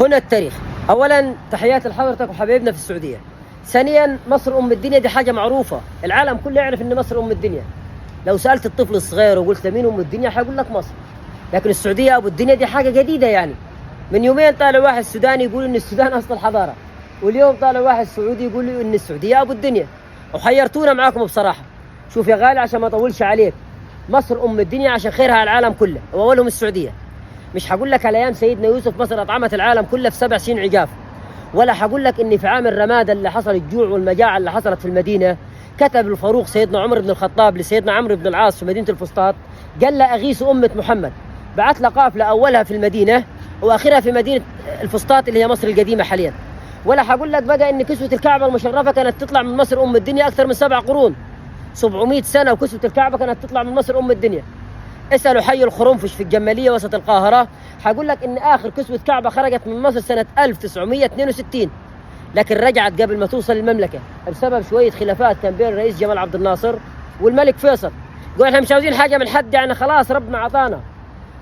هنا التاريخ. اولا تحياتي لحضرتك وحبايبنا في السعوديه. ثانيا مصر ام الدنيا، دي حاجه معروفه، العالم كله يعرف ان مصر ام الدنيا. لو سالت الطفل الصغير وقلت له مين ام الدنيا حيقول لك مصر. لكن السعوديه ابو الدنيا دي حاجه جديده يعني. من يومين طالع واحد سوداني يقول ان السودان اصل الحضاره، واليوم طالع واحد سعودي يقول لي ان السعوديه ابو الدنيا. وحيرتونا معاكم بصراحه. شوف يا غالي عشان ما اطولش عليك، مصر ام الدنيا عشان خيرها على العالم كله، واولهم السعوديه. مش هقول لك على ايام سيدنا يوسف مصر اطعمت العالم كله في 7 سنين عقاف، ولا هقول لك ان في عام الرماده اللي حصل الجوع والمجاعه اللي حصلت في المدينه كتب الفاروق سيدنا عمر بن الخطاب لسيدنا عمرو بن العاص في مدينه الفسطاط، قال له اغيث امه محمد. بعت له قافله اولها في المدينه واخرها في مدينه الفسطاط اللي هي مصر القديمه حاليا. ولا هقول لك بقى ان كسوه الكعبه المشرفه كانت تطلع من مصر ام الدنيا اكثر من 7 قرون، 700 سنه وكسوه الكعبه كانت تطلع من مصر ام الدنيا. اسالوا حي الخرنفش في الجماليه وسط القاهره، هقول لك ان اخر كسوه كعبه خرجت من مصر سنه 1962، لكن رجعت قبل ما توصل المملكه بسبب شويه خلافات كان بين الرئيس جمال عبد الناصر والملك فيصل. قالوا احنا مش عاوزين حاجه من حد، يعني خلاص ربنا عطانا.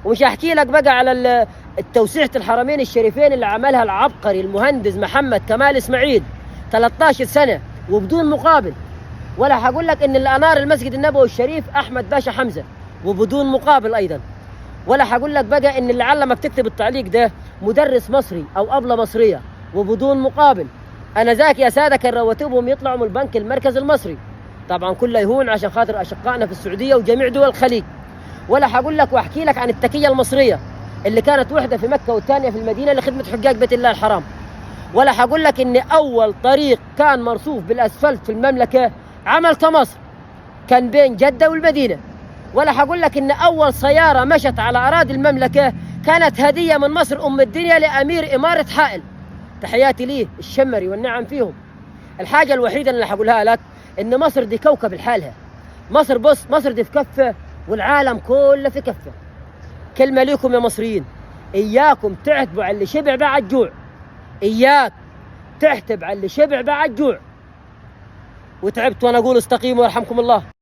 ومش هحكي لك بقى على التوسعه الحرمين الشريفين اللي عملها العبقري المهندس محمد كمال اسماعيل 13 سنه وبدون مقابل. ولا هقول لك ان اللي انار المسجد النبوي الشريف احمد باشا حمزه وبدون مقابل ايضا. ولا هقول لك بقى ان اللي علمك تكتب التعليق ده مدرس مصري او ابله مصريه وبدون مقابل. انا ذاك يا ساده كان رواتبهم يطلعوا من البنك المركزي المصري، طبعا كله يهون عشان خاطر اشقائنا في السعوديه وجميع دول الخليج. ولا هقول لك واحكي لك عن التكيه المصريه اللي كانت وحده في مكه والثانيه في المدينه لخدمه حجاج بيت الله الحرام. ولا هقول لك ان اول طريق كان مرصوف بالاسفلت في المملكه عملته مصر، كان بين جده والمدينه. ولا هقول لك ان اول سياره مشت على اراضي المملكه كانت هديه من مصر ام الدنيا لامير اماره حائل، تحياتي ليه الشمري والنعم فيهم. الحاجه الوحيده اللي هقولها لك ان مصر دي كوكب لحالها. مصر بص، مصر دي في كفه والعالم كله في كفه. كلمه ليكم يا مصريين، اياكم تعتبوا على اللي شبع بعد جوع، اياك تحتب على اللي شبع بعد جوع. وتعبت وانا اقول استقيموا يرحمكم الله.